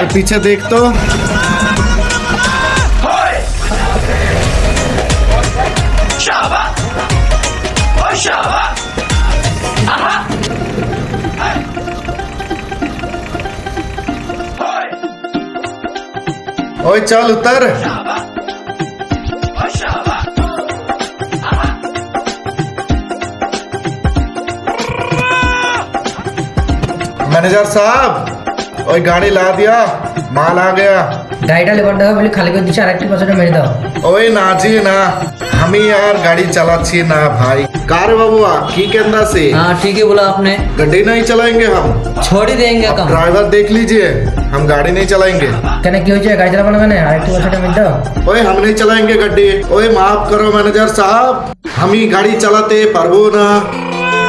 पीछे देख तो। ओए चल उतर। मैनेजर साहब ओए गाड़ी ला दिया, माल आ गया। গাড়িটা লেবার দেওয়া বলে খালি করে দিচ্ছে, আর একটি পাশে মেরে দাও। ओए ना जी ना, हम ही यार गाड़ी चलाची ना भाई। कार बाबुआ की कहना से? हाँ ठीक है बोला आपने। गड्डी नहीं चलाएंगे हम, छोड़ ही देंगे कम। ड्राइवर देख लीजिए, हम गाड़ी नहीं चलाएंगे। কেন কি হয়েছে? গাড়ি চালাবো না কেন? আর একটি পাশে মেরে দাও। ओए हम नहीं चलाएंगे गड्डी। ओए माफ करो मैनेजर साहब, हम ही गाड़ी चलाते पारबो ना।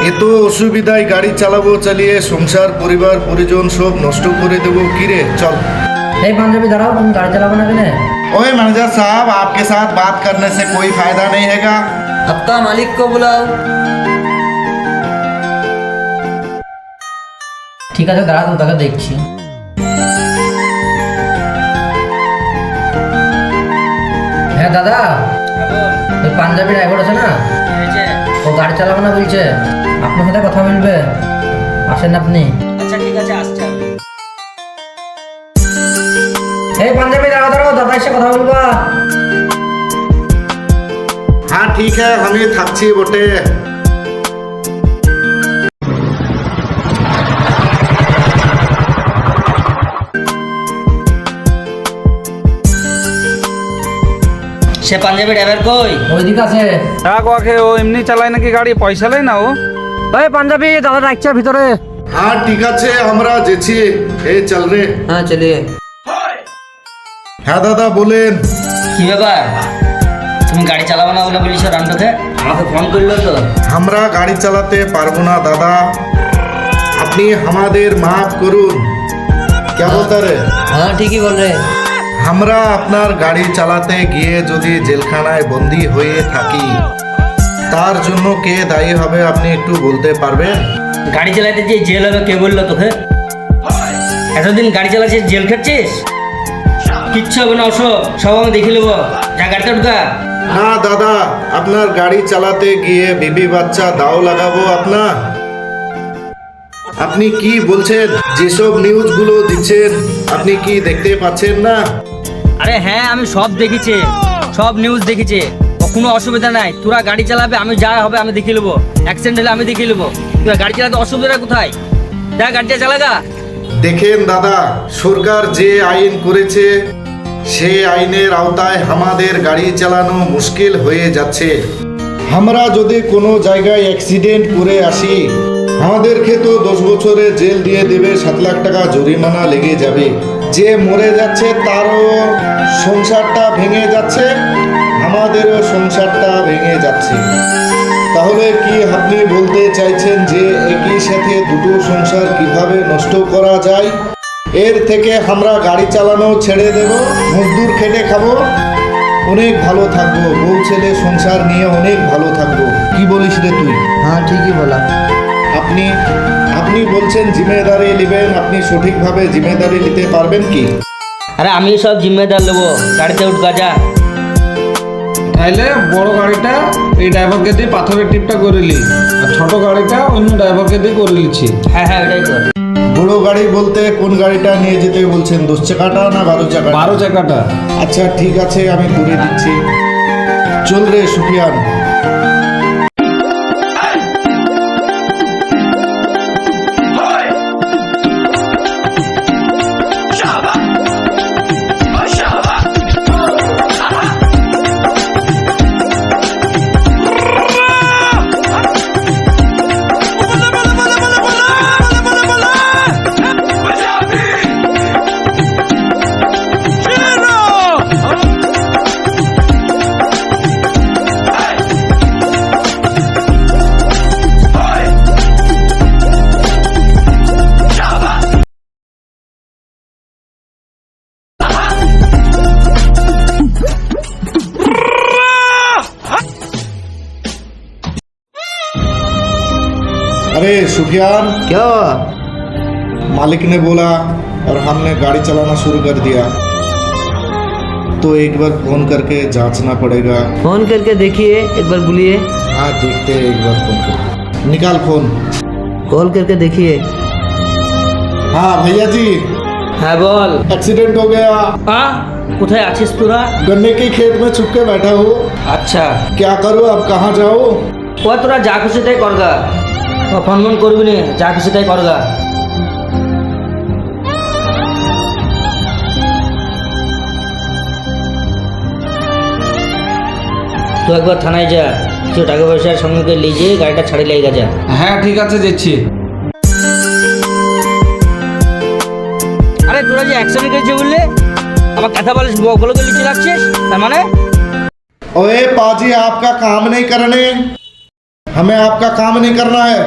এ তো অসুবিধায় গাড়ি চালাবো চালিয়ে সংসার পরিবার পরিজন সব নষ্ট করে দেবো। কিরে চল। এই পাঞ্জাবি দাঁড়াও, তুমি গাড়ি চালাবো না কেন? ओए मैनेजर साहब आपके साथ बात करने से कोई फायदा नहीं हैगा। आपका मालिक को बुलाओ। ঠিক আছে দাঁড়া, তো তাকে দেখছি। হ্যাঁ দাদা, ওই পাঞ্জাবি ড্রাইভার আছে না, ও গাড়ি চালাবো না বলছে, আপনার সাথে কথা বলবে। আসেন আপনি। আচ্ছা ঠিক আছে আসছি আমি। এই পাঞ্জাবি দাঁড়াও দাঁড়াও, দাদা এসে কথা বলবা। हाँ ठीक है, हम ही থাকছি বটে। সে পাঞ্জাবি ড্রাইভার কই? ওইদিকে আছে। ওকে ও এমনি চালায় নাকি গাড়ি? পয়সা লেয় না ও? ওই পাঞ্জাবি দাদা ডাকছে ভিতরে। हाँ ठीक আছে, আমরা যেছি। এই চল রে। হ্যাঁ চলিয়ে। হ্যাঁ দাদা বলেন। কি ব্যাপার, তুমি গাড়ি চালাবো না বলে বলিস রামটোকে? আমাকে ফোন করলো তো। আমরা গাড়ি চালাতে পারবো না দাদা, আপনি আমাদের মাফ করুন। क्या बोलता रे? হ্যাঁ ঠিকই বল রে। আমরা আপনার গাড়ি চালাতে গিয়ে যদি জেলখানায় বন্দী হয়ে থাকি, তার জন্য কে দায়ী হবে আপনি একটু বলতে পারবেন? গাড়ি চালাতে যে জেল হবে কে বললো তোকে? এতদিন গাড়ি চালাচ্ছিস, জেল খাচ্ছিস? কিচ্ছু হবে না, ওসব সব আমি দেখে নেবো। যা গাড়িতে ঢুকা। না দাদা, আপনার গাড়ি চালাতে গিয়ে বিবি বাচ্চা দাও লাগাবো আপনার? আপনি কি বলছেন? যেসব নিউজগুলো দিচ্ছেন আপনি কি দেখতে পাচ্ছেন না? আরে হ্যাঁ আমি সব দেখেছি, সব নিউজ দেখেছি। কোনো অসুবিধা নাই, তোরা গাড়ি চালাবে, আমি যা হবে আমি দেখে নেবো। অ্যাক্সিডেন্ট হলে আমি দেখে নেবো। তোরা গাড়ি চালাতে অসুবিধা কোথায়? যা গাড়িটা চালাগা। দেখেন দাদা, সরকার যে আইন করেছে সেই আইনের আওতায় আমাদের গাড়ি চালানো মুশকিল হয়ে যাচ্ছে। আমরা যদি কোনো জায়গায় অ্যাক্সিডেন্ট করে আসি, আমাদেরকে তো 10 বছরে জেল দিয়ে দেবে, 7 লাখ টাকা জরিমানা লেগে যাবে। যে মরে যাচ্ছে তারও সংসারটা ভেঙে যাচ্ছে, আমাদেরও সংসারটা ভেঙে যাচ্ছে। তাহলে কি আপনি বলতে চাইছেন যে একই সাথে দুটো সংসার কিভাবে নষ্ট করা যায়? এর থেকে আমরা গাড়ি চালানো ছেড়ে দেব, মজদুর খেটে খাবো, অনেক ভালো থাকবো, বউ ছেলে সংসার নিয়ে অনেক ভালো থাকবো। কি বলিস রে তুই? হ্যাঁ ঠিকই বলা। আপনি আপনি বলছেন জিম্মেদারি নেবেন, আপনি সঠিকভাবে জিম্মেদারি নিতে পারবেন কি? আরে আমি সব জিম্মেদার নেবো, গাড়িতে উঠবা যা। তাইলে বড় গাড়িটা এই ড্রাইভারকে দিয়ে পাথরের টিপটা করে লি, আর ছোট গাড়িটা অন্য ড্রাইভারকে দিয়ে করে লিছি। হ্যাঁ হ্যাঁ ওটাই কর। বড় গাড়ি বলতে কোন গাড়িটা নিয়ে যেতে বলছেন? 10 চাকাটা না 12 চাকা? 12 চাকাটা। আচ্ছা ঠিক আছে, আমি করে দিচ্ছি। চল রে সুফিয়ান। अरे सुफियान, क्या? मालिक ने बोला और हमने गाड़ी चलाना शुरू कर दिया तो एक बार फोन करके जांचना पड़ेगा। फोन करके देखिए, एक बार बोलिए। हाँ देखते हैं, एक बार फोन कर, निकाल फोन। कॉल करके देखिए। हाँ भैया जी, হ্যাঁ বল। एक्सीडेंट हो गया। কোথায় আছিস তোরা? गन्ने के खेत में छुप के बैठा हूँ। আচ্ছা, क्या करूँ अब, कहाँ जाऊँ? ও তোরা যা খুশি তাই করগা, ও ফোন ফোন করবি না, যা খুশি তাই করগা। তুই একবার থানায় যা, কিছু টাকা পয়সার সঙ্গে করে নিয়ে যেয়ে গাড়িটা ছাড়ি লেগে যা। হ্যাঁ ঠিক আছে, যাচ্ছি। আরে তোরা যে অ্যাক্সিডেন্ট করেছে বললে আমার কথা বলিস, বলে তো নিচে রাখছিস, তার মানে? ओए पाजी, आपका काम नहीं करने, हमें आपका काम नहीं करना है।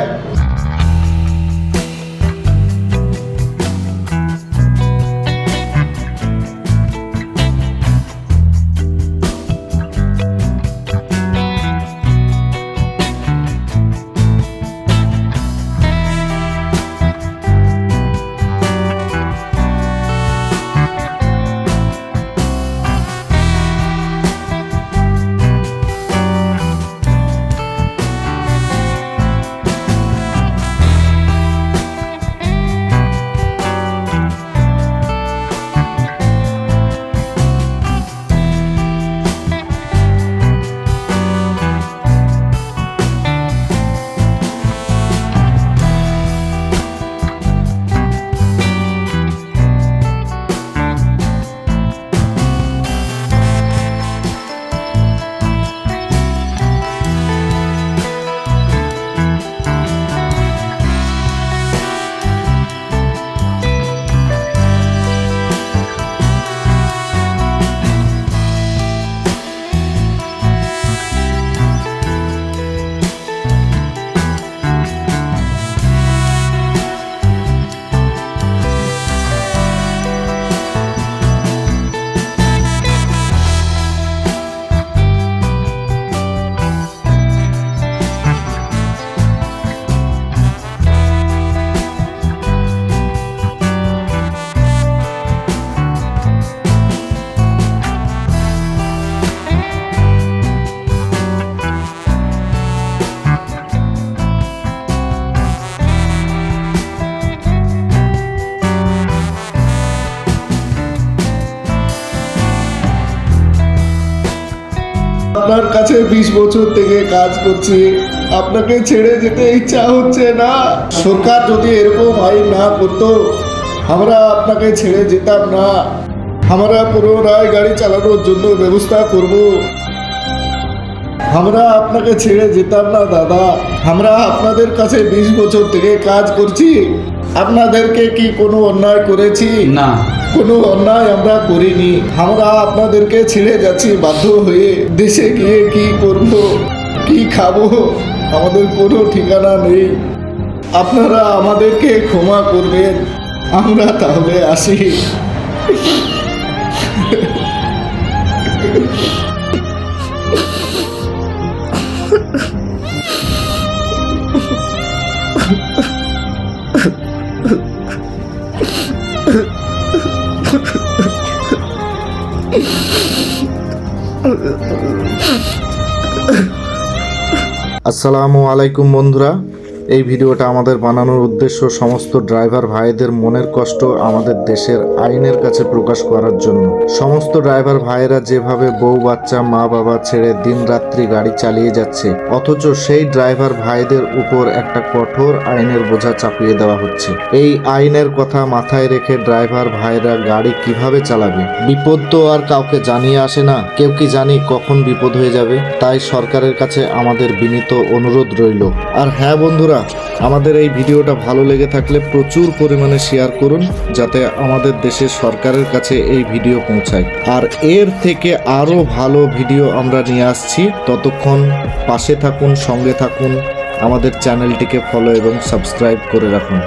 আপনার কাছে 20 বছর থেকে কাজ করছি, আপনাকে ছেড়ে যেতে ইচ্ছা হচ্ছে না। সরকার যদি এরকম আইন না করতো, আমরা আপনাকে ছেড়ে যেতাম না। আমরা পুনরায় গাড়ি চালানোর জন্য ব্যবস্থা করব। আমরা আপনাকে ছেড়ে যেতাম না দাদা। আমরা আপনাদের কাছে 20 বছর থেকে কাজ করছি। আপনাদেরকে কি কোনো অন্যায় করেছি? না, কোনো অন্যায় আমরা করিনি। আমরা আপনাদেরকে ছেড়ে যাচ্ছি বাধ্য হয়ে। দেশে গিয়ে কি করব, কি খাবো, আমাদের কোনো ঠিকানা নেই। আপনারা আমাদেরকে ক্ষমা করবেন, আমরা তাহলে আসি। আসসালামু আলাইকুম বন্ধুরা, এই ভিডিওটা আমাদের বানানোর উদ্দেশ্য সমস্ত ড্রাইভার ভাইদের মনের কষ্ট আমাদের দেশের আইনের কাছে প্রকাশ করার জন্য। সমস্ত ড্রাইভার ভাইয়েরা যেভাবে বউ বাচ্চা মা বাবা ছেড়ে দিনরাত্রি গাড়ি চালিয়ে যাচ্ছে, অথচ সেই ড্রাইভার ভাইদের উপর একটা কঠোর আইনের বোঝা চাপিয়ে দেওয়া হচ্ছে। এই আইনের কথা মাথায় রেখে ড্রাইভার ভাইরা গাড়ি কিভাবে চালাবে? বিপদ তো আর কাউকে জানিয়ে আসে না, কেউ কি জানি কখন বিপদ হয়ে যাবে। তাই সরকারের কাছে আমাদের বিনীত অনুরোধ রইল। আর হ্যাঁ বন্ধুরা, আমাদের এই ভিডিওটা ভালো লেগে থাকলে প্রচুর পরিমাণে শেয়ার করুন, যাতে আমাদের দেশের সরকারের কাছে এই ভিডিও পৌঁছায়। আর এর থেকে আরো ভালো ভিডিও আমরা নিয়ে আসছি। ততক্ষণ পাশে থাকুন, সঙ্গে থাকুন, আমাদের চ্যানেলটিকে ফলো এবং সাবস্ক্রাইব করে রাখুন।